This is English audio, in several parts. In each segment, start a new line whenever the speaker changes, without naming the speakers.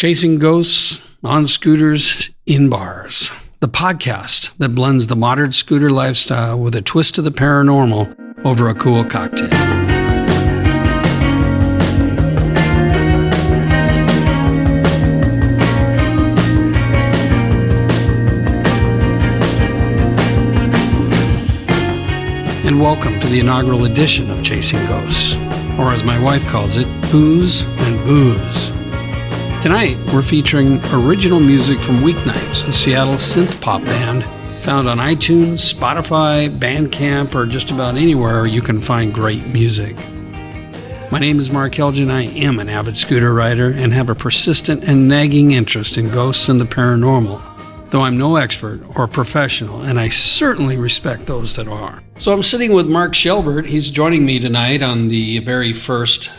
Chasing Ghosts on Scooters in Bars, the podcast that blends the modern scooter lifestyle with a twist of the paranormal over a cool cocktail. And welcome to the inaugural edition of Chasing Ghosts, or as my wife calls it, Booze and Booze. Tonight, we're featuring original music from Weeknights, a Seattle synth pop band found on iTunes, Spotify, Bandcamp, or just about anywhere you can find great music. My name is Mark Elgin. I am an avid scooter rider and have a persistent and nagging interest in ghosts and the paranormal, though I'm no expert or professional, and I certainly respect those that are. So I'm sitting with Mark Shelbert. He's joining me tonight on the very first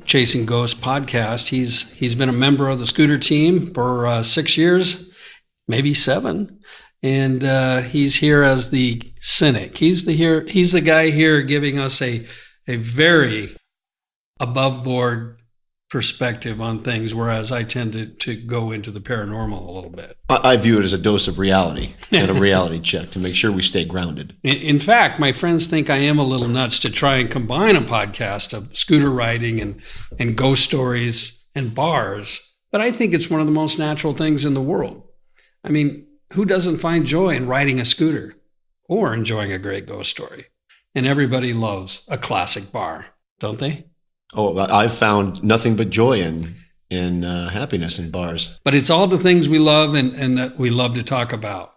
Chasing Ghosts podcast. He's been a member of the scooter team for 6 years, maybe 7, and he's here as the cynic. He's the guy here giving us a very above board perspective on things, whereas I tend to go into the paranormal a little bit.
I view it as a dose of reality and a reality check to make sure we stay grounded.
In fact, my friends think I am a little nuts to try and combine a podcast of scooter riding and ghost stories and bars, but I think it's one of the most natural things in the world. I mean, who doesn't find joy in riding a scooter or enjoying a great ghost story? And everybody loves a classic bar, don't they?
Oh, I've found nothing but joy in happiness in bars.
But it's all the things we love and that we love to talk about.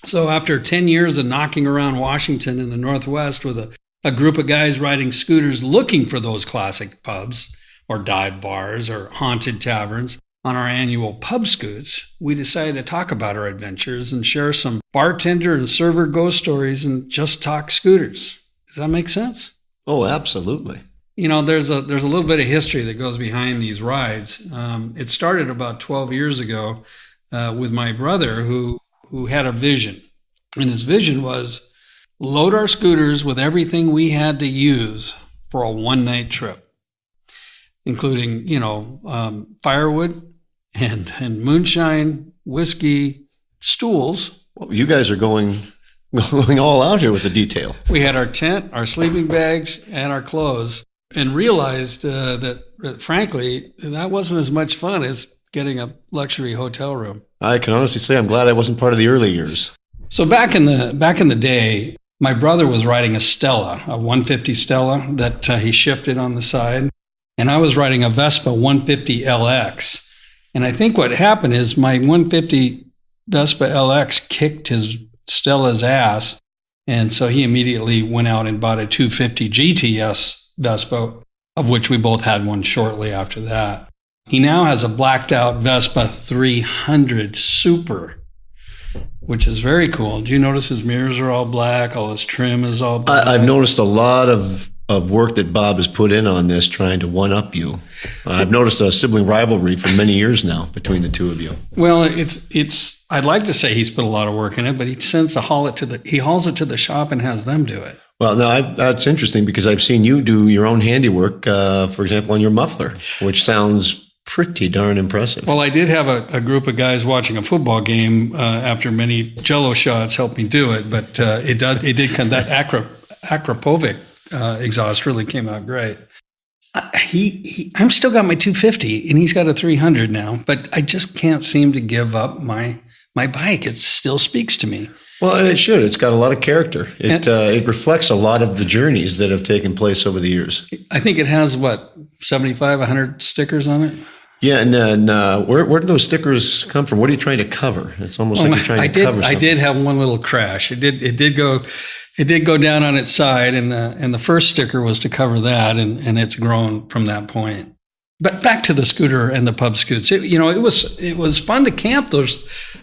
So after 10 years of knocking around Washington in the Northwest with a group of guys riding scooters looking for those classic pubs or dive bars or haunted taverns on our annual Pub Scoots, we decided to talk about our adventures and share some bartender and server ghost stories and just talk scooters. Does that make sense?
Oh, absolutely.
You know, there's a little bit of history that goes behind these rides. It started about 12 years ago with my brother who had a vision. And his vision was load our scooters with everything we had to use for a one-night trip, including, firewood and moonshine, whiskey, stools.
Well, you guys are going all out here with the detail.
We had our tent, our sleeping bags, and our clothes. And realized that frankly, that wasn't as much fun as getting a luxury hotel room.
I can honestly say I'm glad I wasn't part of the early years.
So back in the day, my brother was riding a Stella, a 150 Stella that he shifted on the side, and I was riding a Vespa 150 LX. And I think what happened is my 150 Vespa LX kicked his Stella's ass, and so he immediately went out and bought a 250 GTS Vespa, of which we both had one shortly after that. He now has a blacked out Vespa 300 Super, which is very cool. Do you notice his mirrors are all black? All his trim is all black?
I've noticed a lot of work that Bob has put in on this trying to one-up you. I've noticed a sibling rivalry for many years now between the two of you.
Well, it's. I'd like to say he's put a lot of work in it, but he hauls it to the shop and has them do it.
Well, no, that's interesting because I've seen you do your own handiwork, for example, on your muffler, which sounds pretty darn impressive.
Well, I did have a group of guys watching a football game after many Jell-O shots helped me do it, but it did come, that Akrapovic exhaust really came out great. I'm still got my 250 and he's got a 300 now, but I just can't seem to give up my bike. It still speaks to me.
Well, it should. It's got a lot of character. It reflects a lot of the journeys that have taken place over the years.
I think it has, 75, 100 stickers on it?
Yeah, and where did those stickers come from? What are you trying to cover? It's almost like you're trying to cover something.
I did have one little crash. It did go down on its side, and the first sticker was to cover that, and it's grown from that point. But back to the scooter and the pub scoots. It was fun to camp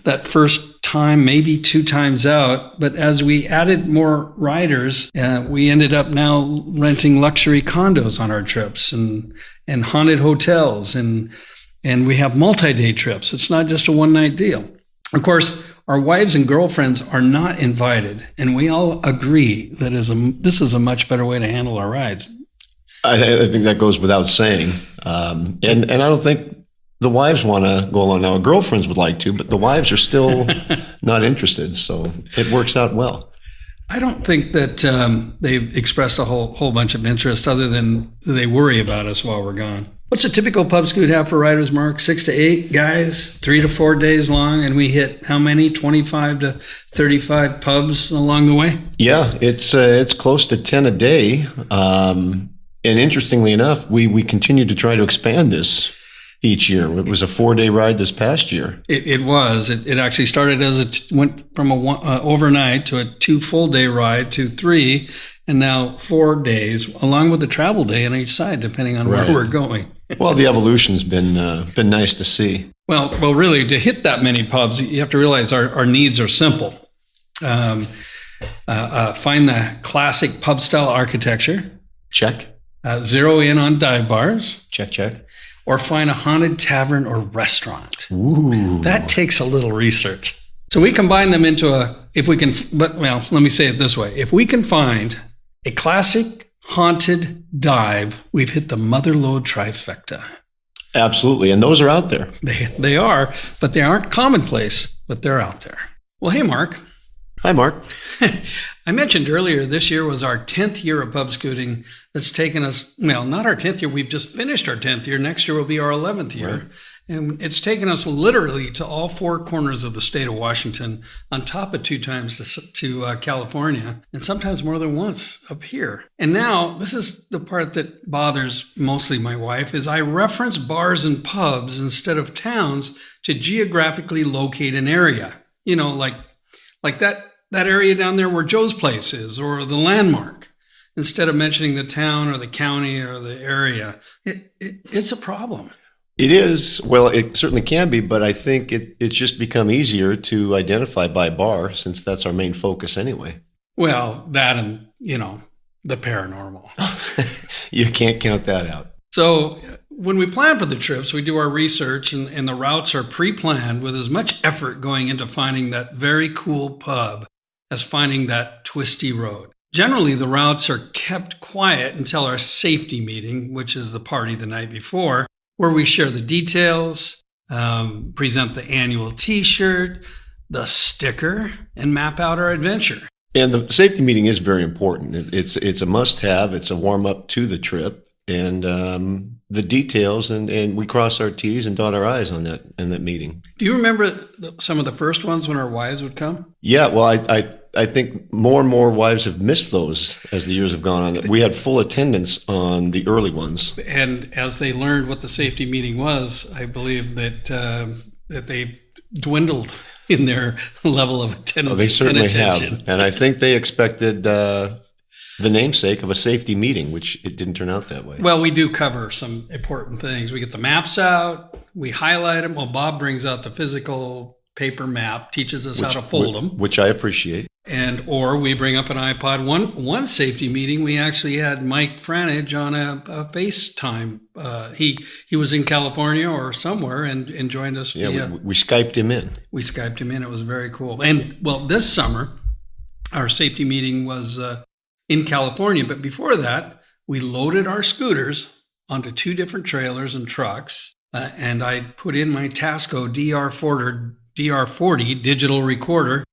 that first time, maybe 2 times out. But as we added more riders, we ended up now renting luxury condos on our trips and haunted hotels, and we have multi-day trips. It's not just a one-night deal. Of course, our wives and girlfriends are not invited, and we all agree that this is a much better way to handle our rides.
I think that goes without saying. And I don't think The wives want to go along now. Our girlfriends would like to, but the wives are still not interested. So it works out well.
I don't think that they've expressed a whole bunch of interest other than they worry about us while we're gone. What's a typical pub scoot have for riders, Mark? 6 to 8 guys, 3 to 4 days long, and we hit how many? 25 to 35 pubs along the way? Yeah,
it's close to 10 a day. And interestingly enough, we continue to try to expand this each year. It was a 4-day ride this past year.
It was. It actually started went from overnight to a 2 full-day ride to 3, and now 4 days, along with the travel day on each side, depending on where we're going.
Well, the evolution's been nice to see.
Well, really, to hit that many pubs, you have to realize our needs are simple. Find the classic pub-style architecture.
Check.
Zero in on dive bars.
Check.
Or find a haunted tavern or restaurant.
Ooh.
That takes a little research. So we combine them into let me say it this way. If we can find a classic haunted dive, we've hit the motherlode trifecta.
Absolutely. And those are out there.
They are, but they aren't commonplace, but they're out there. Well, hey, Mark.
Hi, Mark.
I mentioned earlier this year was our 10th year of pub scooting. That's taken us, not our 10th year. We've just finished our 10th year. Next year will be our 11th year.
Right.
And it's taken us literally to all 4 corners of the state of Washington, on top of 2 times to California, and sometimes more than once up here. And now, this is the part that bothers mostly my wife, is I reference bars and pubs instead of towns to geographically locate an area. Like that area down there where Joe's place is, or the landmark, instead of mentioning the town or the county or the area. It's a problem.
It is. Well, it certainly can be, but I think it's just become easier to identify by bar, since that's our main focus anyway.
Well, that and, the paranormal.
You can't count that out.
So when we plan for the trips, we do our research, and the routes are pre-planned with as much effort going into finding that very cool pub as finding that twisty road. Generally, the routes are kept quiet until our safety meeting, which is the party the night before, where we share the details, present the annual T-shirt, the sticker, and map out our adventure.
And the safety meeting is very important. It's a must-have. It's a warm-up to the trip, and the details, and we cross our T's and dot our I's on that meeting.
Do you remember some of the first ones when our wives would come?
Yeah, well, I think more and more wives have missed those as the years have gone on. We had full attendance on the early ones.
And as they learned what the safety meeting was, I believe that they dwindled in their level of attendance.
Oh, they certainly
and attention.
have. And I think they expected the namesake of a safety meeting, which it didn't turn out that way.
Well, we do cover some important things. We get the maps out, we highlight them. Well, Bob brings out the physical paper map, teaches us how to fold them.
Which I appreciate.
Or we bring up an iPod. One safety meeting, we actually had Mike Franage on a FaceTime. He was in California or somewhere and joined us.
Yeah, we Skyped him in.
We Skyped him in. It was very cool. And, this summer, our safety meeting was in California. But before that, we loaded our scooters onto 2 different trailers and trucks. And I put in my Tasco DR40 digital recorder.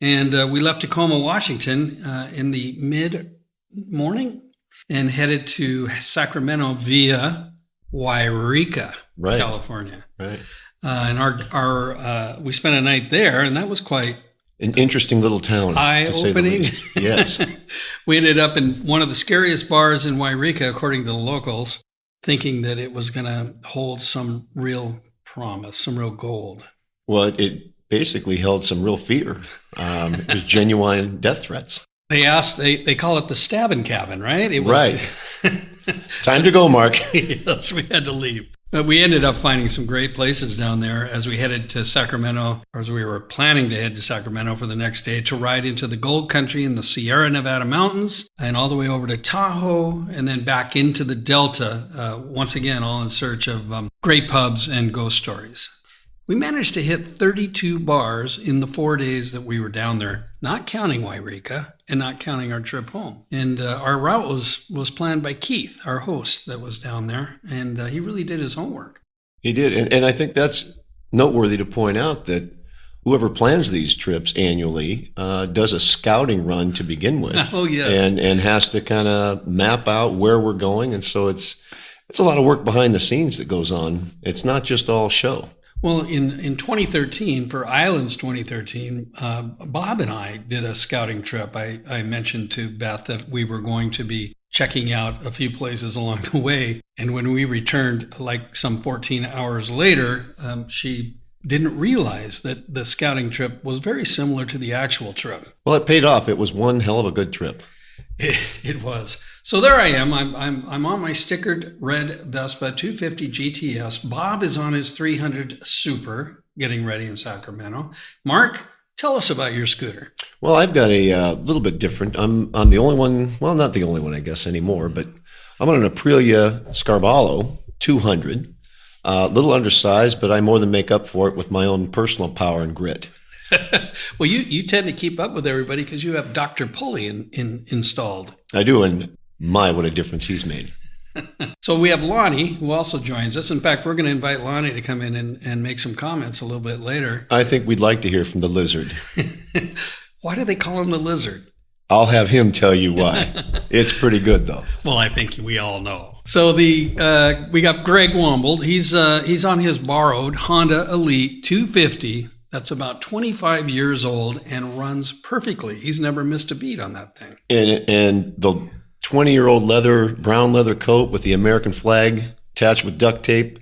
And we left Tacoma, Washington in the mid-morning and headed to Sacramento via Wairika, California.
Right.
And we spent a night there, and that was quite
an interesting little town.
Eye-opening.
Yes.
We ended up in one of the scariest bars in Wairika, according to the locals, thinking that it was going to hold some real promise, some real gold.
Well, it basically held some real fear. It was genuine death threats.
They call it the stabbing cabin, right? It was,
right. Time to go, Mark.
Yes, we had to leave. But we ended up finding some great places down there as we headed to Sacramento, or as we were planning to head to Sacramento for the next day to ride into the gold country in the Sierra Nevada mountains and all the way over to Tahoe and then back into the Delta, once again, all in search of great pubs and ghost stories. We managed to hit 32 bars in the 4 days that we were down there, not counting Wairika and not counting our trip home. And our route was planned by Keith, our host that was down there, and he really did his homework.
He did. And I think that's noteworthy to point out that whoever plans these trips annually does a scouting run to begin with.
Oh, yes.
And has to kind of map out where we're going. And so it's a lot of work behind the scenes that goes on. It's not just all show.
Well, in 2013, for Islands 2013, Bob and I did a scouting trip. I mentioned to Beth that we were going to be checking out a few places along the way. And when we returned, like some 14 hours later, she didn't realize that the scouting trip was very similar to the actual trip.
Well, it paid off. It was one hell of a good trip.
It was. So there I am. I'm on my stickered red Vespa 250 GTS. Bob is on his 300 Super, getting ready in Sacramento. Mark, tell us about your scooter.
Well, I've got a little bit different. I'm the only one, well, not the only one, I guess, anymore, but I'm on an Aprilia Scarvalho 200. A little undersized, but I more than make up for it with my own personal power and grit.
Well, you tend to keep up with everybody because you have Dr. Pulley installed.
I do, and my, what a difference he's made.
So we have Lonnie, who also joins us. In fact, we're going to invite Lonnie to come in and make some comments a little bit later.
I think we'd like to hear from the lizard.
Why do they call him the lizard?
I'll have him tell you why. It's pretty good, though.
Well, I think we all know. So we got Greg Wombold. He's on his borrowed Honda Elite 250. That's about 25 years old and runs perfectly. He's never missed a beat on that thing.
And the 20-year-old brown leather coat with the American flag attached with duct tape.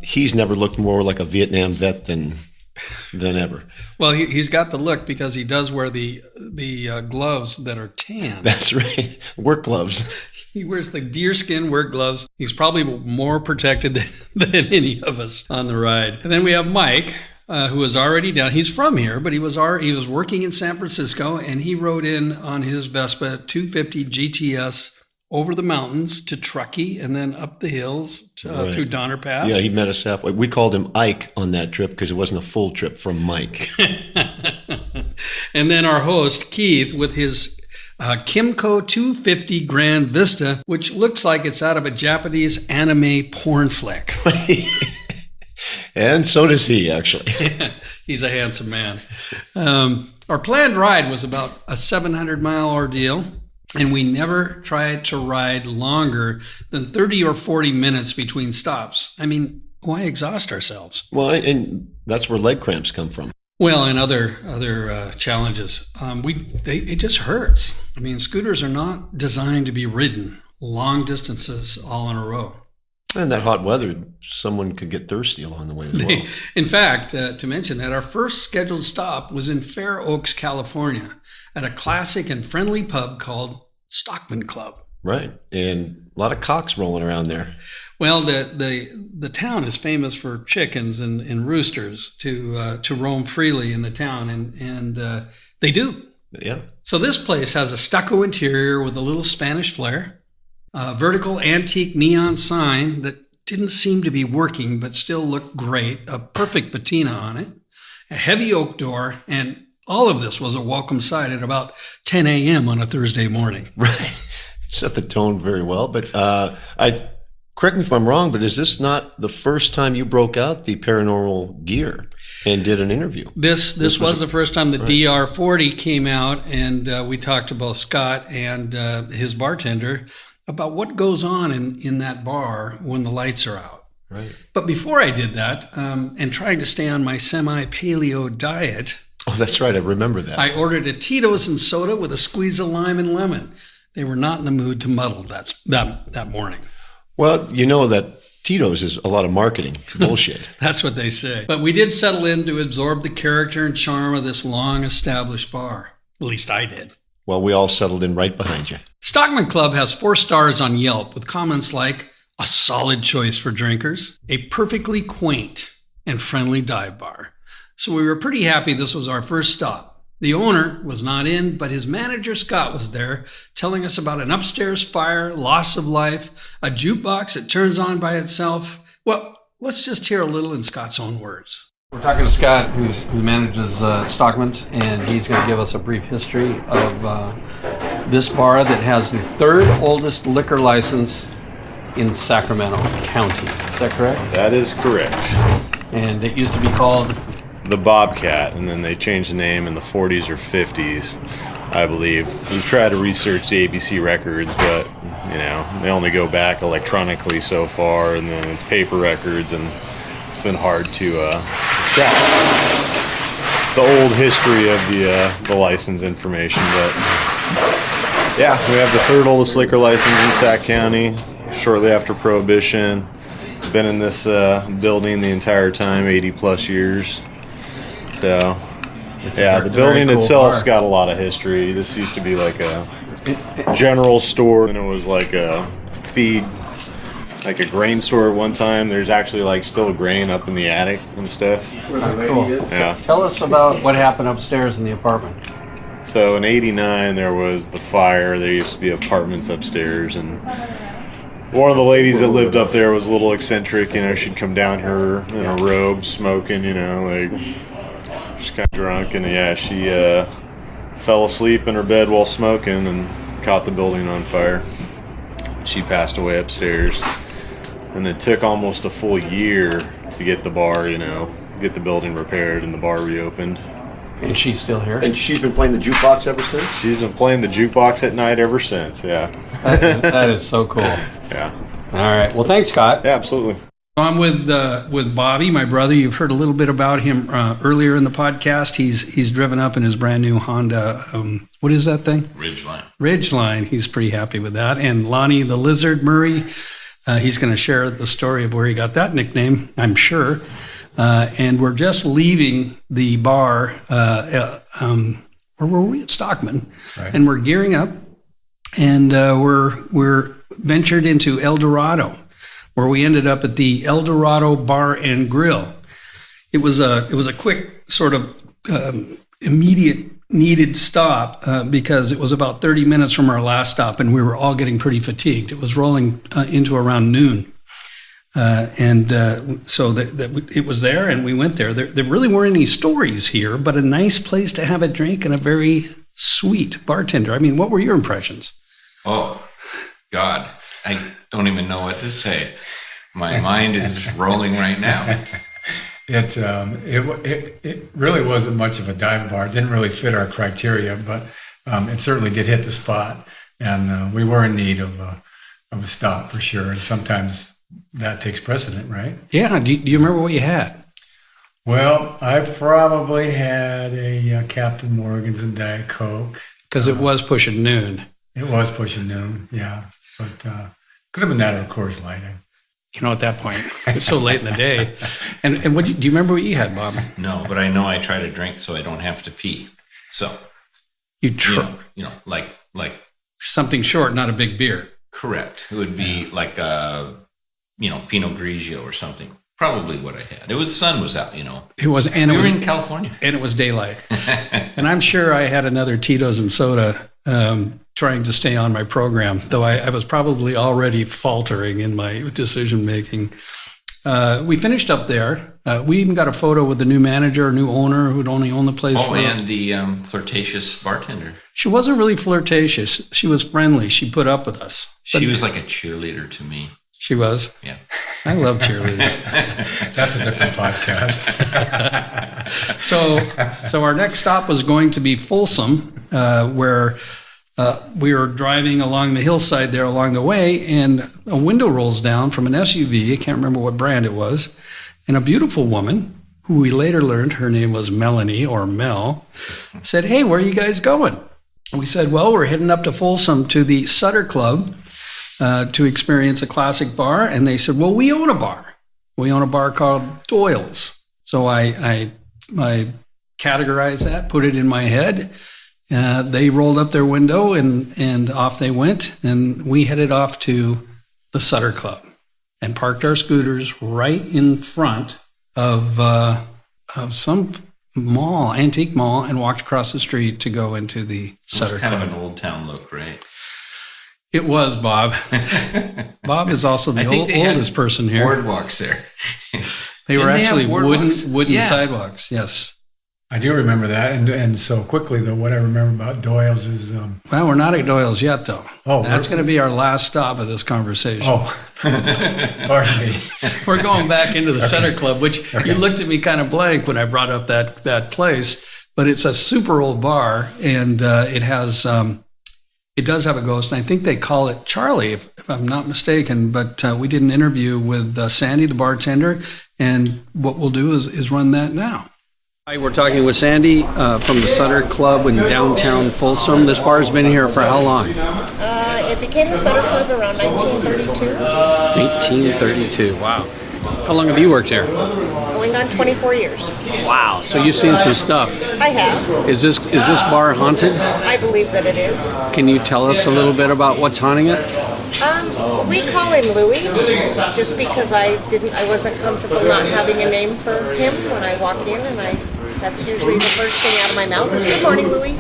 He's never looked more like a Vietnam vet than ever. Well,
he's got the look because he does wear the gloves that are tan.
That's right. Work gloves.
He wears the deerskin work gloves. He's probably more protected than any of us on the ride. And then we have Mike, who is already down. He's from here, but he was working in San Francisco, and he rode in on his Vespa 250 GTS over the mountains to Truckee and then up the hills through Donner Pass.
Yeah, he met us halfway. We called him Ike on that trip because it wasn't a full trip from Mike.
And then our host, Keith, with his Kimco 250 Grand Vista, which looks like it's out of a Japanese anime porn flick.
And so does he, actually.
He's a handsome man. Our planned ride was about a 700-mile ordeal, and we never tried to ride longer than 30 or 40 minutes between stops. I mean, why exhaust ourselves?
Well, and that's where leg cramps come from.
Well, and other challenges. It just hurts. I mean, scooters are not designed to be ridden long distances all in a row.
And that hot weather, someone could get thirsty along the way as well.
In fact, to mention that, our first scheduled stop was in Fair Oaks, California, at a classic and friendly pub called Stockman Club.
Right, and a lot of cocks rolling around there.
Well, the town is famous for chickens and roosters to roam freely in the town, and they do.
Yeah.
So this place has a stucco interior with a little Spanish flair, a vertical antique neon sign that didn't seem to be working but still looked great, a perfect patina on it, a heavy oak door, and all of this was a welcome sight at about 10 a.m. on a Thursday morning.
Right. Set the tone very well, but correct me if I'm wrong, but is this not the first time you broke out the paranormal gear and did an interview?
This was the first time the right. DR40 came out, and we talked to both Scott and his bartender about what goes on in that bar when the lights are out.
Right.
But before I did that, and trying to stay on my semi-paleo diet...
Oh, that's right. I remember that.
I ordered a Tito's and soda with a squeeze of lime and lemon. They were not in the mood to muddle that morning.
Well, you know that Tito's is a lot of marketing bullshit.
That's what they say. But we did settle in to absorb the character and charm of this long-established bar. At least I did.
Well, we all settled in right behind you.
Stockman Club has 4 stars on Yelp with comments like, a solid choice for drinkers, a perfectly quaint and friendly dive bar. So we were pretty happy this was our first stop. The owner was not in, but his manager, Scott, was there, telling us about an upstairs fire, loss of life, a jukebox that turns on by itself. Well, let's just hear a little in Scott's own words. We're talking to Scott, who manages Stockman's, and he's going to give us a brief history of this bar that has the 3rd oldest liquor license in Sacramento County. Is that correct?
That is correct.
And it used to be called
The Bobcat, and then they changed the name in the 40s or 50s, I believe. We've tried to research the ABC records, but, you know, they only go back electronically so far, and then it's paper records, and it's been hard to track the old history of the license information. But, yeah, we have the third oldest liquor license in Sac County, shortly after Prohibition. Been in this building the entire time, 80 plus years. So, yeah, the building itself's got a lot of history. This used to be like a general store, and it was like a feed, like a grain store at one time. There's actually like still grain up in the attic and stuff.
cool.
Yeah.
Tell us about what happened upstairs in the apartment.
So in '89 there was the fire. There used to be apartments upstairs, and one of the ladies that lived up there was a little eccentric. You know, she'd come down here in a robe, smoking. You know, like just kind of drunk, and yeah, she fell asleep in her bed while smoking and caught the building on fire. She passed away upstairs, and it took almost a full year to get the bar, you know, get the building repaired and the bar reopened.
And she's still here?
And she's been playing the jukebox ever since?
She's been playing the jukebox at night ever since, yeah.
That is so cool.
Yeah.
All right. Well, thanks, Scott.
Yeah, absolutely.
I'm with Bobby, my brother. You've heard a little bit about him earlier in the podcast. He's driven up in his brand new Honda. What is that thing? Ridgeline. He's pretty happy with that. And Lonnie the Lizard Murray, he's going to share the story of where he got that nickname, I'm sure. And we're just leaving the bar. Where were we? At Stockman, right. And we're gearing up, and we're ventured into El Dorado, where we ended up at the El Dorado Bar and Grill. It was a quick sort of immediate needed stop because it was about 30 minutes from our last stop, and we were all getting pretty fatigued. It was rolling into around noon. So it was there, and we went there. There really weren't any stories here, but a nice place to have a drink and a very sweet bartender. I mean, what were your impressions?
Oh, God, I don't even know what to say. My mind is rolling right now.
It really wasn't much of a dive bar. It didn't really fit our criteria, but it certainly did hit the spot, and we were in need of a stop for sure. And sometimes that takes precedent, right?
Yeah. Do you remember what you had?
Well, I probably had a Captain Morgan's and Diet Coke.
Because it was pushing noon.
It was pushing noon, yeah. But could have been that or Coors Light.
You know, at that point, it's so late in the day. And do you remember what you had, Bob?
No, but I know I try to drink so I don't have to pee. So,
you know,
like
something short, not a big beer.
Correct. It would be like a, Pinot Grigio or something. Probably what I had. Sun was out,
It was, and
we
were
in California,
and it was daylight. And I'm sure I had another Tito's and soda, trying to stay on my program, though I was probably already faltering in my decision making. We finished up there. We even got a photo with the new manager, new owner who'd only owned the place.
And the flirtatious bartender.
She wasn't really flirtatious. She was friendly. She put up with us.
She was like a cheerleader to me.
She was?
Yeah.
I love cheerleaders.
That's a different podcast.
So our next stop was going to be Folsom, where we were driving along the hillside there along the way, and a window rolls down from an SUV. I can't remember what brand it was. And a beautiful woman, who we later learned her name was Melanie or Mel, said, "Hey, where are you guys going?" And we said, "Well, we're heading up to Folsom to the Sutter Club to experience a classic bar." And they said, "Well, we own a bar. We own a bar called Doyle's." So I categorized that, put it in my head. They rolled up their window and off they went. And we headed off to the Sutter Club and parked our scooters right in front of some mall, antique mall, and walked across the street to go into the Sutter Club.
It was kind of an old town look, right?
It was, Bob. Bob is also the oldest person here.
Boardwalks there.
They were actually wooden sidewalks, yes.
I do remember that, and so quickly though, what I remember about Doyle's is
Well, we're not at Doyle's yet, though.
Oh,
that's going to be our last stop of this conversation.
oh, pardon me.
We're going back into the Center Club, which you looked at me kind of blank when I brought up that place. But it's a super old bar, and it does have a ghost, and I think they call it Charlie, if I'm not mistaken. But we did an interview with Sandy, the bartender, and what we'll do is run that now. Hi, we're talking with Sandy from the Sutter Club in downtown Folsom. This bar has been here for how long?
It became the Sutter Club around 1932.
1932. Wow. How long have you worked here?
Going on 24 years.
Wow. So you've seen some stuff.
I have.
Is this bar haunted?
I believe that it is.
Can you tell us a little bit about what's haunting it?
We call him Louie, just because I wasn't comfortable not having a name for him when I walk in, and that's usually the first thing out of my mouth is "Good morning, Louie."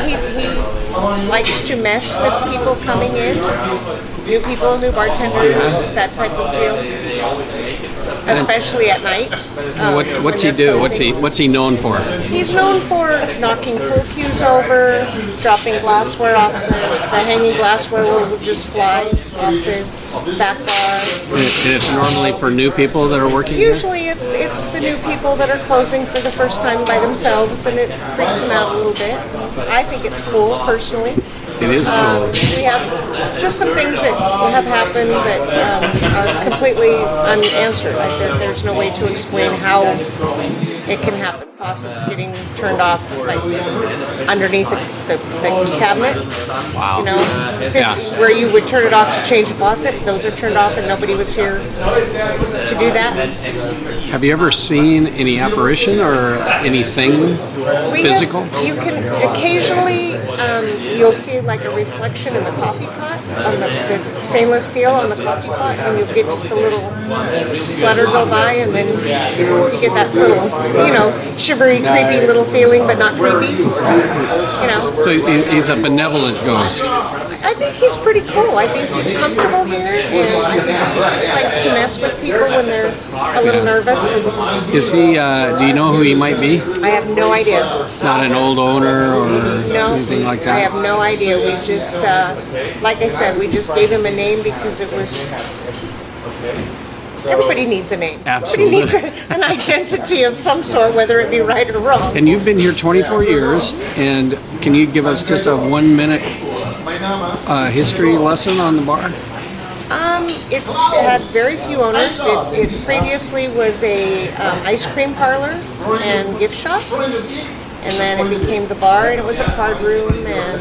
He likes to mess with people coming in, new people, new bartenders, that type of deal. Especially at night.
What's he do? What's he known for?
He's known for knocking pool cues over, dropping glassware off the hanging glassware will just fly off the back bar.
And it's normally for new people that are working
Usually it's the new people that are closing for the first time by themselves, and it freaks them out a little bit. I think it's cool, personally.
It is cool.
We have just some things that have happened that are completely unanswered. Like there's no way to explain how it can happen. Faucets getting turned off like underneath the cabinet.
Wow.
You know, where you would turn it off to change the faucet. Those are turned off, and nobody was here to do that.
Have you ever seen any apparition or anything physical?
You can occasionally you'll see like a reflection in the coffee pot on the stainless steel on the coffee pot, and you'll get just a little flutter go by, and then you get that little, shivery, creepy little feeling, but not creepy.
So he's a benevolent ghost.
I think he's pretty cool. I think he's comfortable here, and I think he just likes to mess with people when they're a little nervous.
Is he? Do you know who he might be?
I have no idea.
Not an old owner or anything like that?
I have no idea. We just, like I said, we just gave him a name because it was... Everybody needs a name.
Absolutely.
Everybody needs an identity of some sort, whether it be right or wrong.
And you've been here 24 years, and can you give us just a 1-minute history lesson on the bar?
It had very few owners. It previously was a ice cream parlor and gift shop, and then it became the bar, and it was a card room, and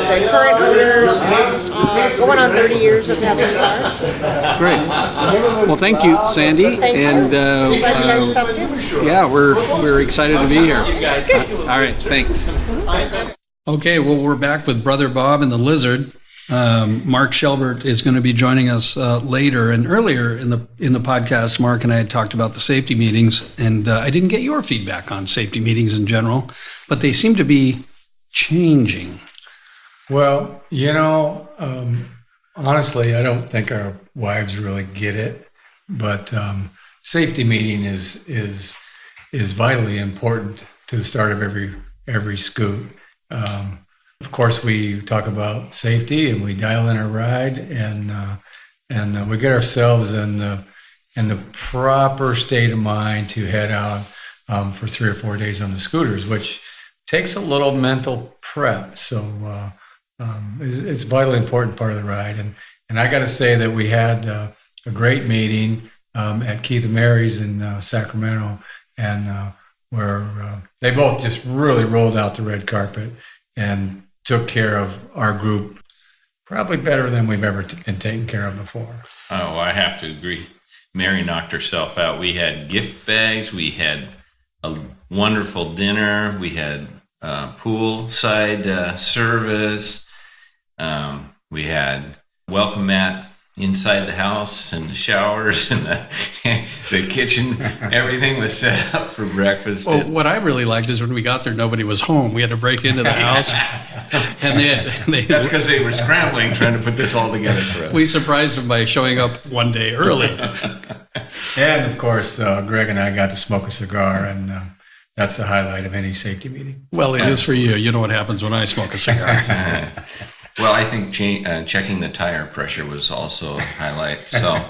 the current owners are going on 30 years of having the bar.
That's great. Well, thank you, Sandy.
Thank you.
And
I'm glad you guys stopped in.
yeah, we're excited to be here. All right, thanks. Okay, well, we're back with Brother Bob and the Lizard. Mark Shelbert is going to be joining us later. And earlier in the podcast, Mark and I had talked about the safety meetings, and I didn't get your feedback on safety meetings in general, but they seem to be changing.
Well, honestly, I don't think our wives really get it, but safety meeting is vitally important to the start of every scoot. Of course, we talk about safety, and we dial in our ride, and we get ourselves in the proper state of mind to head out for 3 or 4 days on the scooters, which takes a little mental prep. So it's a vitally important part of the ride. And I got to say that we had a great meeting at Keith and Mary's in Sacramento, and where they both just really rolled out the red carpet and took care of our group probably better than we've ever been taken care of before.
Oh, I have to agree. Mary knocked herself out. We had gift bags. We had a wonderful dinner. We had poolside service. We had welcome mat inside the house, and the showers, and the kitchen. Everything was set up for breakfast.
Well, what I really liked is when we got there, nobody was home. We had to break into the house. And
that's because they were scrambling trying to put this all together for us.
We surprised them by showing up one day early.
And of course, Greg and I got to smoke a cigar, and that's the highlight of any safety meeting.
Well, it is for you. You know what happens when I smoke a cigar.
Well, I think checking the tire pressure was also a highlight. So,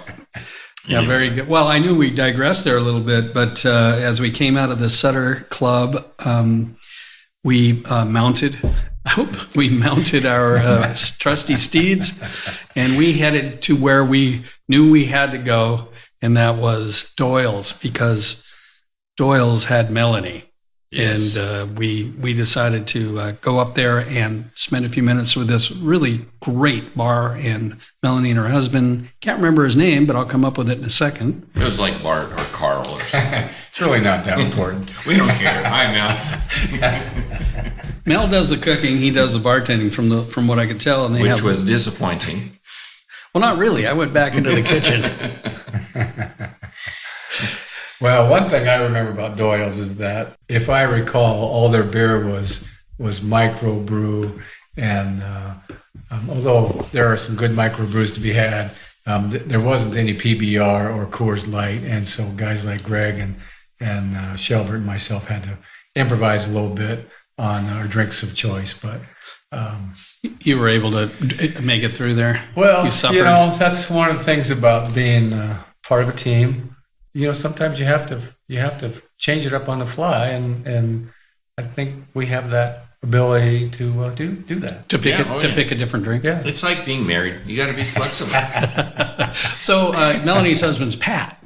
yeah, very good. Well, I knew we digressed there a little bit, but as we came out of the Sutter Club, we mounted our trusty steeds, and we headed to where we knew we had to go, and that was Doyle's, because Doyle's had Melanie. Yes. And we decided to go up there and spend a few minutes with this really great bar, and Melanie and her husband. Can't remember his name, but I'll come up with it in a second.
It was like Bart or Carl or something.
It's really not that important.
We don't care. Hi, Mel.
Mel does the cooking. He does the bartending, from what I could tell. And
which was disappointing.
Well, not really. I went back into the kitchen.
Well, one thing I remember about Doyle's is that, if I recall, all their beer was microbrew, and although there are some good microbrews to be had, there wasn't any PBR or Coors Light, and so guys like Greg and Shelbert and myself had to improvise a little bit on our drinks of choice. But
you were able to make it through there.
Well, you know, that's one of the things about being part of a team. You know, sometimes you have to change it up on the fly, and I think we have that ability to do that.
To pick a different drink.
Yeah,
it's like being married. You got to be flexible.
So Melanie's husband's Pat.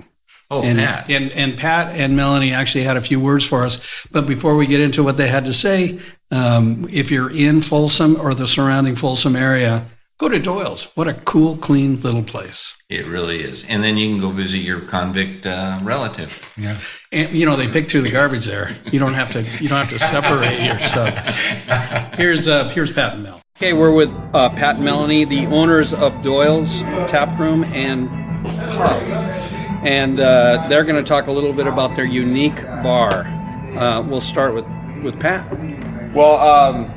Oh,
Pat. And Pat and Melanie actually had a few words for us. But before we get into what they had to say, if you're in Folsom or the surrounding Folsom area, go to Doyle's. What a cool, clean little place.
It really is. And then you can go visit your convict relative.
Yeah. And you know, they pick through the garbage there. You don't have to separate your stuff. Here's Pat and Mel. Okay, we're with Pat and Melanie, the owners of Doyle's Tap Room and Pub. And they're going to talk a little bit about their unique bar. We'll start with Pat.
Well,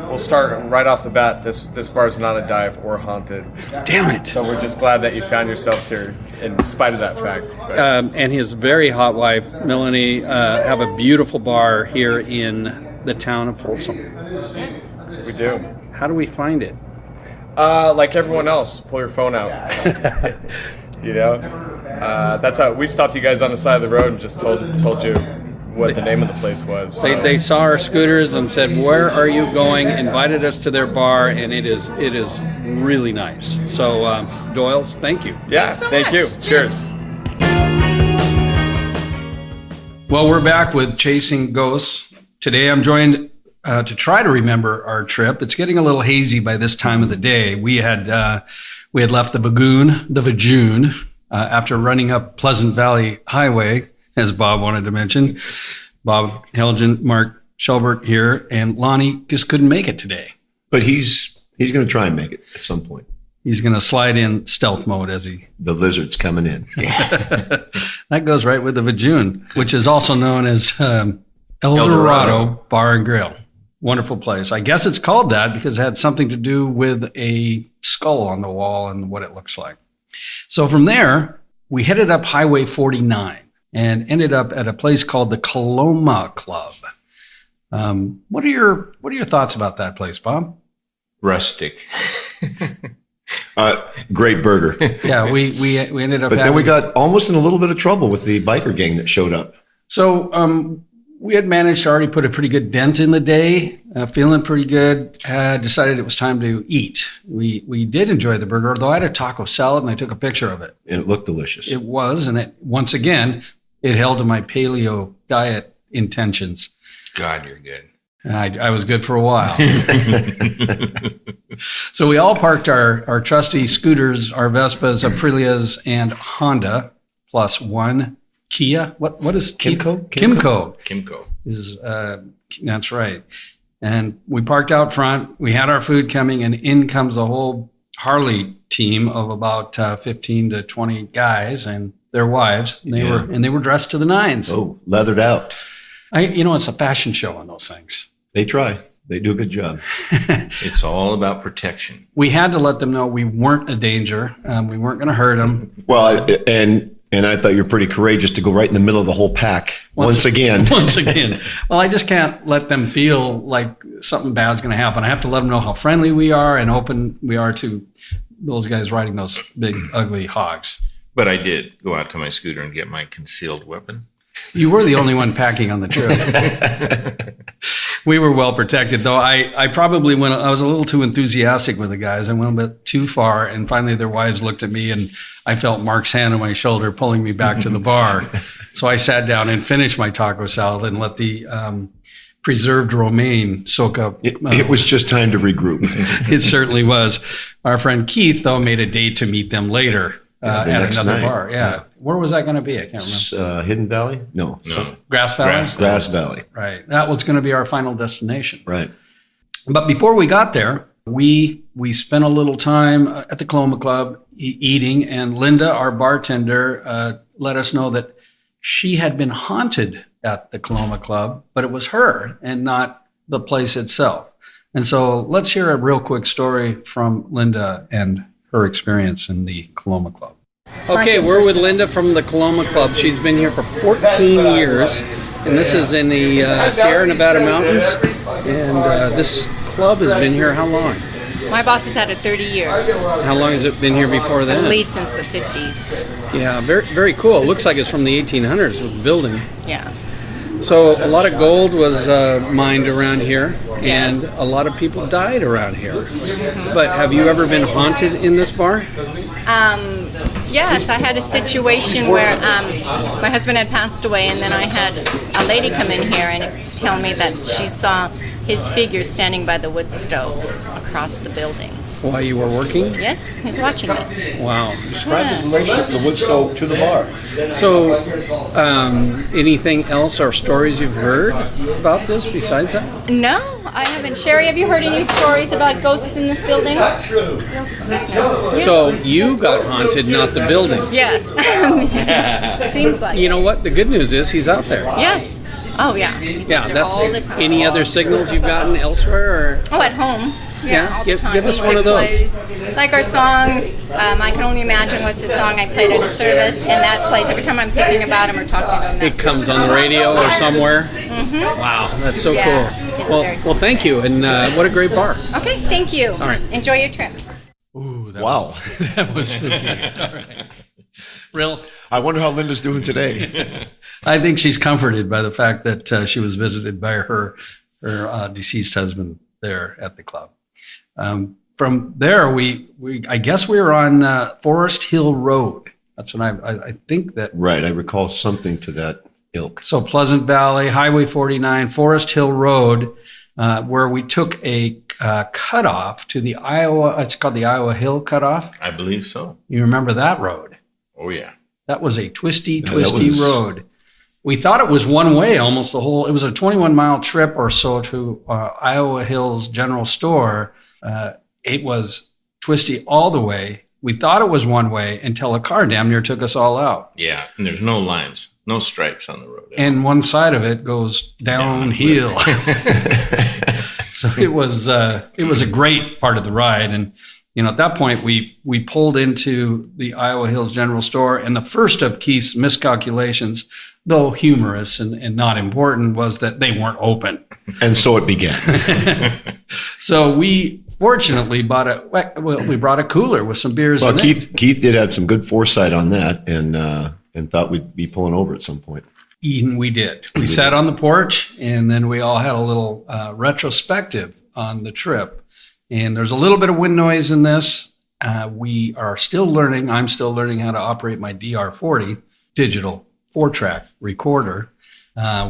we'll start right off the bat. This bar is not a dive or haunted.
Damn it!
So we're just glad that you found yourselves here, in spite of that fact.
And his very hot wife, Melanie, have a beautiful bar here in the town of Folsom.
Yes, we do.
How do we find it?
Like everyone else, pull your phone out. You know, that's how we stopped you guys on the side of the road and just told you what the name of the place was.
They saw our scooters and said, "Where are you going?" Invited us to their bar, and it is really nice. So Doyle's, thank you.
Yeah, thank you. Cheers.
Well, we're back with Chasing Ghosts. Today I'm joined to try to remember our trip. It's getting a little hazy by this time of the day. We had left the Vajoon, after running up Pleasant Valley Highway, as Bob wanted to mention. Bob Helgen, Mark Shelbert here, and Lonnie just couldn't make it today.
But he's going to try and make it at some point.
He's going to slide in stealth mode
The lizard's coming in.
That goes right with the Vajoon, which is also known as El Dorado Bar and Grill. Wonderful place. I guess it's called that because it had something to do with a skull on the wall and what it looks like. So from there, we headed up Highway 49 and ended up at a place called the Coloma Club. What are your thoughts about that place, Bob?
Rustic.
Great burger.
Yeah, we ended up.
But then we got almost in a little bit of trouble with the biker gang that showed up.
So we had managed to already put a pretty good dent in the day, feeling pretty good. Decided it was time to eat. We did enjoy the burger, although I had a taco salad and I took a picture of it.
And it looked delicious.
It was, and once again, it held to my paleo diet intentions.
God, you're good.
I was good for a while. So we all parked our trusty scooters, our Vespas, Aprilias, and Honda, plus one Kia. What is
Kimco?
Kimco is that's right. And we parked out front. We had our food coming, and in comes the whole Harley team of about 15 to 20 guys and their wives. And they were dressed to the nines.
Oh, leathered out.
It's a fashion show on those things.
They try. They do a good job.
It's all about protection.
We had to let them know we weren't a danger. We weren't going to hurt them.
Well, and And I thought you were pretty courageous to go right in the middle of the whole pack once again.
Once again. Well, I just can't let them feel like something bad's going to happen. I have to let them know how friendly we are and open we are to those guys riding those big, ugly hogs.
But I did go out to my scooter and get my concealed weapon.
You were the only one packing on the trip. We were well protected, though. I probably went, I was a little too enthusiastic with the guys. I went a bit too far, and finally their wives looked at me, and I felt Mark's hand on my shoulder pulling me back to the bar. So I sat down and finished my taco salad and let the preserved romaine soak up.
It was just time to regroup.
It certainly was. Our friend Keith, though, made a date to meet them later at another
night.
Bar. Yeah. Where was that going to be? I can't remember.
Hidden Valley? No.
Grass Valley?
Grass Valley.
Right. That was going to be our final destination.
Right.
But before we got there, we spent a little time at the Coloma Club eating, and Linda, our bartender, let us know that she had been haunted at the Coloma Club, but it was her and not the place itself. And so let's hear a real quick story from Linda and her experience in the Coloma Club. Okay, we're with Linda from the Coloma Club. She's been here for 14 years, and this is in the Sierra Nevada mountains. And this club has been here how long?
My boss has had it 30 years.
How long has it been here before that?
At least since the 50s.
Yeah, very, very cool. It looks like it's from the 1800s with the building.
Yeah.
So a lot of gold was mined around here, and
Yes.
a lot of people died around here. But have you ever been haunted in this bar?
Yes, I had a situation where my husband had passed away, and then I had a lady come in here and tell me that she saw his figure standing by the wood stove across the building.
While you were working?
Yes, he's watching it.
Wow.
Describe the relationship of the wood stove to the bar.
So, anything else or stories you've heard about this besides that?
No, I haven't. Sherry, have you heard any stories about ghosts in this building?
So you got haunted, not the building.
Yes. Seems like
You know what? The good news is he's out there.
Yes. Oh, yeah. He's
Yeah,
out there
that's
all the time.
any other signals you've gotten elsewhere? Or?
Oh, at home.
Yeah,
all
give-
the time.
give us one
Music
of those.
plays. Like our song, I Can Only Imagine was the song I played at a service, and that plays every time I'm thinking about him or talking to him.
It comes on the radio or somewhere? Wow, that's so
Yeah,
cool.
it's
Well,
very cool.
well, thank you, and what a great bar.
Okay, thank you. All
right.
Enjoy your trip.
Ooh,
Wow.
that was spooky. All right. Real.
I wonder how Linda's doing today.
I think she's comforted by the fact that she was visited by her deceased husband there at the club. From there, we I guess we were on Forest Hill Road. That's when I think that.
Right. I recall something to that ilk.
So Pleasant Valley, Highway 49, Forest Hill Road, where we took a cutoff to the Iowa. It's called the Iowa Hill Cutoff.
I believe so.
You remember that road?
Oh, yeah.
That was a twisty
Yeah, that was-
road. We thought it was one way almost the whole. It was a 21-mile trip or so to Iowa Hills General Store. It was twisty all the way. We thought it was one way until a car damn near took us all out.
Yeah, and there's no lines, no stripes on the road.
And one side of it goes downhill. So it was a great part of the ride. And at that point we pulled into the Iowa Hills General Store, and the first of Keith's miscalculations, though humorous and not important, was that they weren't open.
And so it began.
So we fortunately brought a cooler with some beers
Well,
in it.
Keith did have some good foresight on that, and thought we'd be pulling over at some point.
And we did. We sat on the porch, and then we all had a little retrospective on the trip. And there's a little bit of wind noise in this. We are still learning. I'm still learning how to operate my DR40 digital 4-track recorder,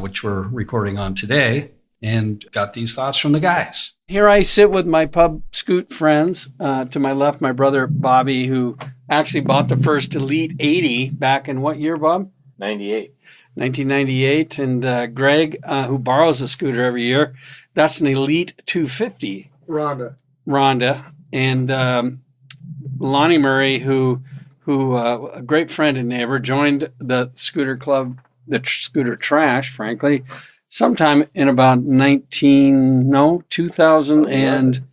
which we're recording on today, and got these thoughts from the guys. Here I sit with my pub scoot friends. To my left, my brother Bobby, who actually bought the first Elite 80 back in what year, Bob?
98.
1998. And Greg, who borrows a scooter every year, that's an Elite 250. Rhonda. And Lonnie Murray, who a great friend and neighbor, joined the scooter club, the scooter trash, frankly, sometime in about 2011.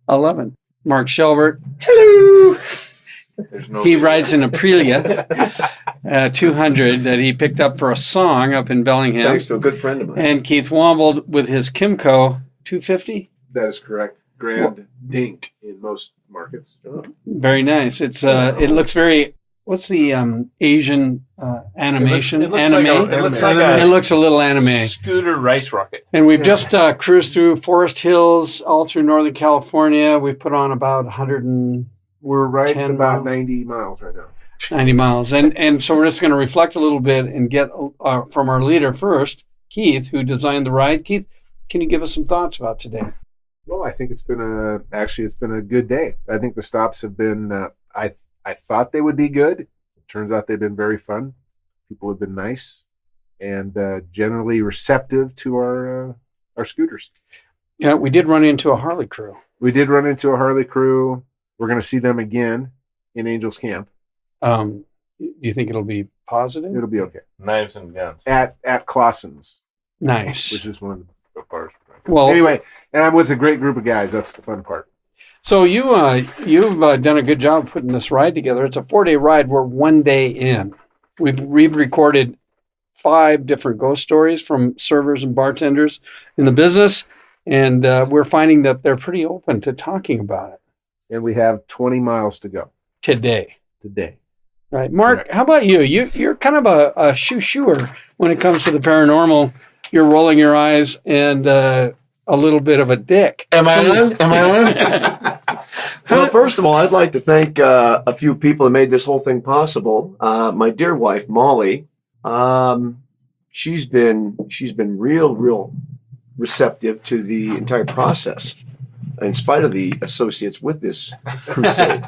11. Mark Shelbert, hello. He rides an Aprilia 200 that he picked up for a song up in Bellingham.
Thanks to a good friend of mine.
And Keith Womble with his Kimco 250.
That is correct. Grand Dink in most markets.
Very nice. It's it looks very. What's the Asian animation?
It looks
anime. It looks a little anime.
Scooter race rocket.
And we've just cruised through Forest Hills, all through Northern California. We've put on about 100 and
We're right at about 90 miles right now.
90 miles, and so we're just going to reflect a little bit and get from our leader first, Keith, who designed the ride. Keith, can you give us some thoughts about today?
Well, I think it's been a good day. I think the stops have been. I thought they would be good. It turns out they've been very fun. People have been nice and generally receptive to our scooters.
Yeah, we did run into a Harley crew.
We did run into a Harley crew. We're going to see them again in Angels Camp.
Do you think it'll be positive?
It'll be okay.
Knives and guns.
At Clausen's.
Nice.
Which is one of the bars.
Well,
anyway, and I'm with a great group of guys. That's the fun part.
So you've done a good job putting this ride together. It's a 4-day ride. We're 1 day in. We've recorded 5 different ghost stories from servers and bartenders in the business, and we're finding that they're pretty open to talking about it.
And we have 20 miles to go
today. Right, Mark.
Correct.
How about you? You're kind of a shoer when it comes to the paranormal. You're rolling your eyes and a little bit of a dick.
Am I on? Well, first of all, I'd like to thank a few people that made this whole thing possible. My dear wife, Molly. She's been real receptive to the entire process, in spite of the associates with this crusade.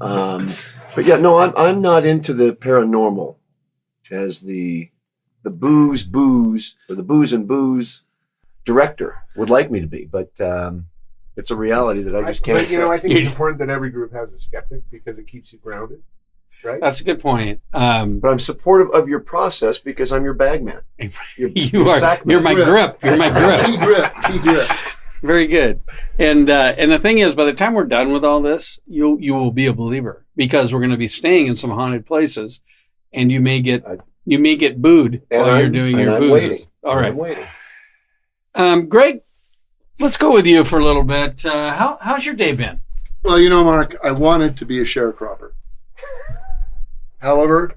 But yeah, no, I'm not into the paranormal as the booze or the booze and booze director would like me to be, but it's a reality that I just can't accept.
I think it's important that every group has a skeptic because it keeps you grounded, right?
That's a good point.
But I'm supportive of your process because I'm your bag man.
You're my grip. You're my grip.
Key grip.
Very good. And the thing is, by the time we're done with all this, you will be a believer because we're going to be staying in some haunted places, and you may get booed while you're doing your boozes. All right.
I'm waiting.
Greg, let's go with you for a little bit. How's your day been?
Well, Mark, I wanted to be a sharecropper. However,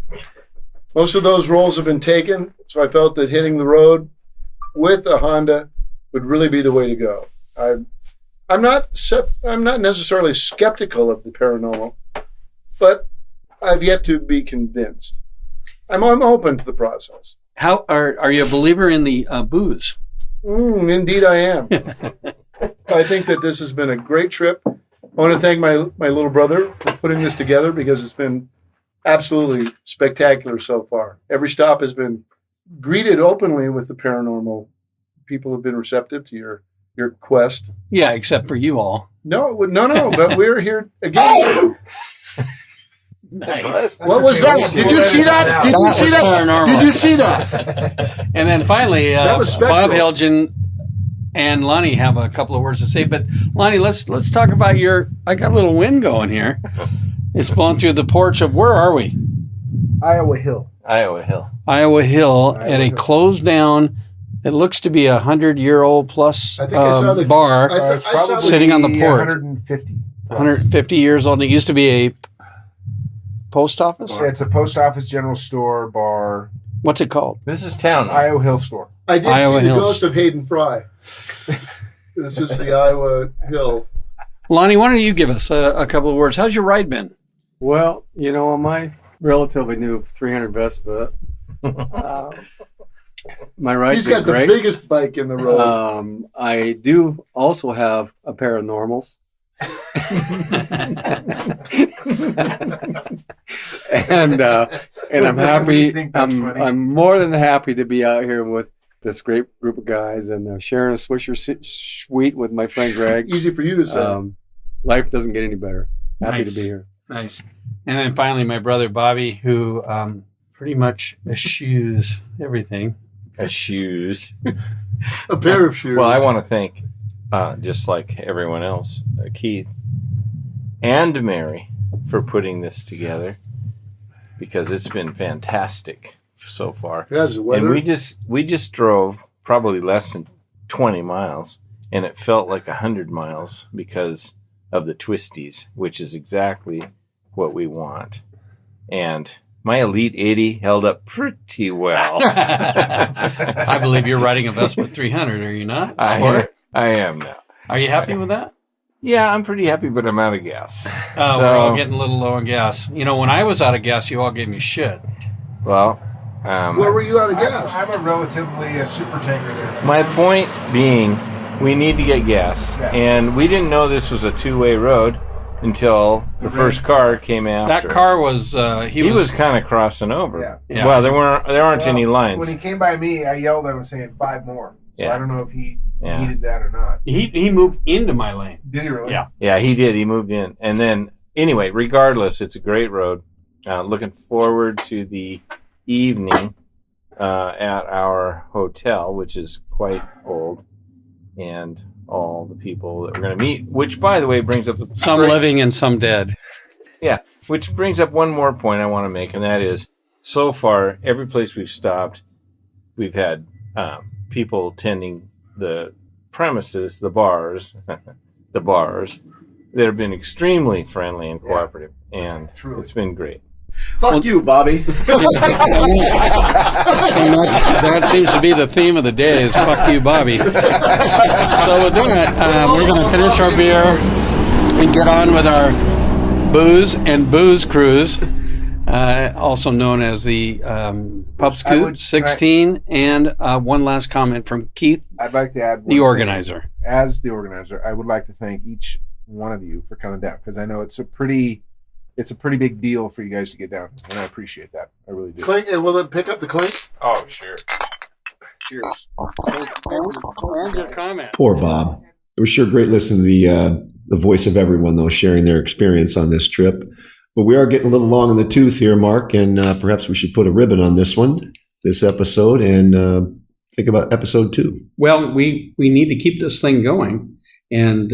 most of those roles have been taken, so I felt that hitting the road with a Honda would really be the way to go. I'm not necessarily skeptical of the paranormal, but I've yet to be convinced. I'm open to the process.
How are you a believer in the booze?
Indeed, I am. I think that this has been a great trip. I want to thank my little brother for putting this together because it's been absolutely spectacular so far. Every stop has been greeted openly with the paranormal. People have been receptive to your quest.
Yeah, except for you all.
No, but we're here again.
Nice.
What was that? Did you see that? Did you see that?
And then finally,
was
Bob Helgen and Lonnie have a couple of words to say. But Lonnie, let's talk about I got a little wind going here. It's blowing through the porch of, where are we?
Iowa Hill
At a closed down, it looks to be 100-year-old plus
I think I saw the
bar
it's probably
sitting on the porch.
150
years old. And it used to be a post office?
It's a post office, general store, bar.
What's it called?
This is town.
Iowa Hill store.
I did
Iowa
see the
Hills.
ghost of Hayden Fry. This is the Iowa Hill.
Lonnie, why don't you give us a couple of words? How's your ride been?
Well, on my relatively new 300 Vespa, my ride's
He's got
been great.
the biggest bike in the road.
I do also have a pair of normals. and I'm happy. I'm more than happy to be out here with this great group of guys and sharing a Swisher suite with my friend Greg.
Easy for you to say.
Life doesn't get any better. Happy
Nice.
to be here.
Nice. And then finally, my brother Bobby, who pretty much eschews everything.
Shoes.
A pair of shoes.
Well, I want to thank, just like everyone else, Keith and Mary for putting this together because it's been fantastic so far.
Yes, the weather.
And we just drove probably less than 20 miles, and it felt like 100 miles because of the twisties, which is exactly what we want. And my Elite 80 held up pretty well.
I believe you're riding a Vespa 300, are you not?
I am now.
Are you happy with that?
Yeah, I'm pretty happy, but I'm out of gas.
Oh, we're all getting a little low on gas. You know, when I was out of gas, you all gave me shit.
Well,
where were you out of gas?
I'm a relatively super tanker there.
my point being, we need to get gas.
Yeah.
And we didn't know this was a two-way road until the first car came after
That car
us.
was,
He was kind of crossing over.
Yeah.
Yeah.
Well, there aren't any lines.
When he came by me, I yelled at him saying 5 more. So
Yeah.
I don't know if he
Yeah.
needed that or not.
he moved into my lane.
Did he really?
Yeah.
Yeah, he did. He moved in. And then, anyway, regardless, it's a great road. Looking forward to the evening at our hotel, which is quite old, and all the people that we're going to meet, which, by the way, brings up
Some living and some dead.
Yeah, which brings up one more point I want to make, and that is, so far, every place we've stopped, we've had people tending the premises, the bars, that have been extremely friendly and cooperative, and it's been great.
Fuck you, Bobby.
And that seems to be the theme of the day is fuck you, Bobby. So with that, we're going to finish our beer and get on with our booze and booze cruise, also known as the Pub Scoot 16. And one last comment from Keith,
I'd like to add
the organizer.
As the organizer, I would like to thank each one of you for coming down, because I know it's a pretty big deal for you guys to get down, and I appreciate that. I really do.
Clink, and will it pick up the clink?
Oh, sure.
Cheers.
And your comment.
Poor Bob. It was sure great listening to the voice of everyone, though, sharing their experience on this trip. But we are getting a little long in the tooth here, Mark, and perhaps we should put a ribbon on this episode, and think about episode 2.
Well, we need to keep this thing going. And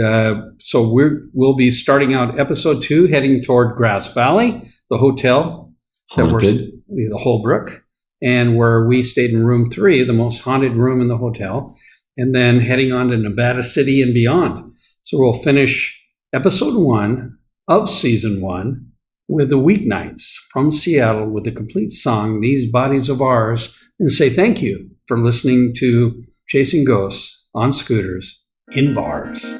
so we'll be starting out episode 2, heading toward Grass Valley, the hotel,
Haunted.
the Holbrook, and where we stayed in room 3, the most haunted room in the hotel, and then heading on to Nevada City and beyond. So we'll finish episode 1 of season 1 with the weeknights from Seattle with the complete song, These Bodies of Ours, and say thank you for listening to Chasing Ghosts on Scooters in Bars.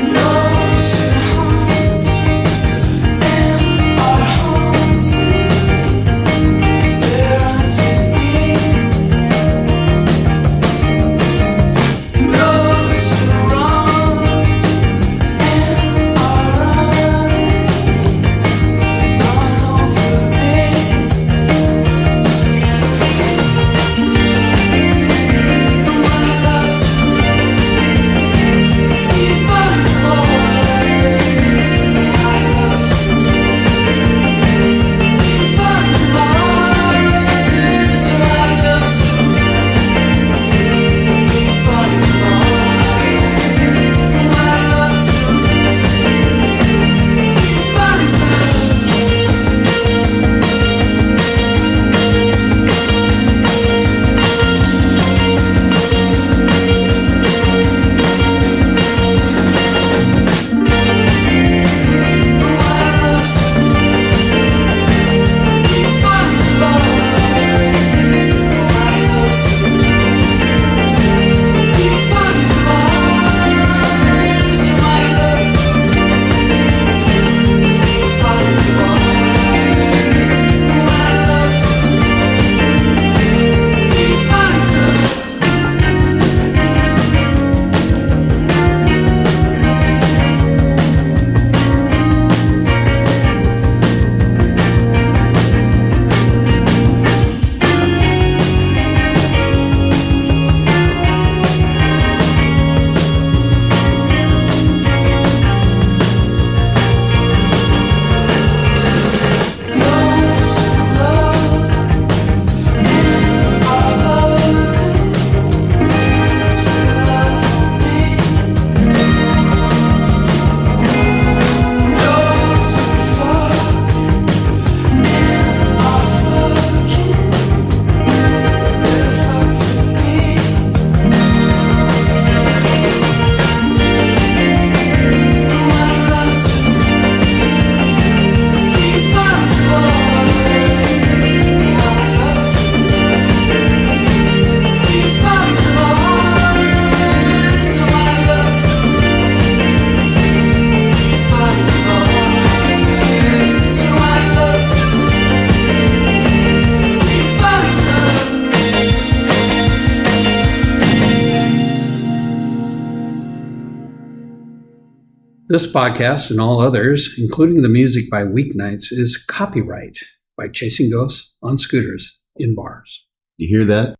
Those who haunt in our home
This podcast and all others, including the music by Weeknights, is copyright by Chasing Ghosts on Scooters in Bars.
You hear that?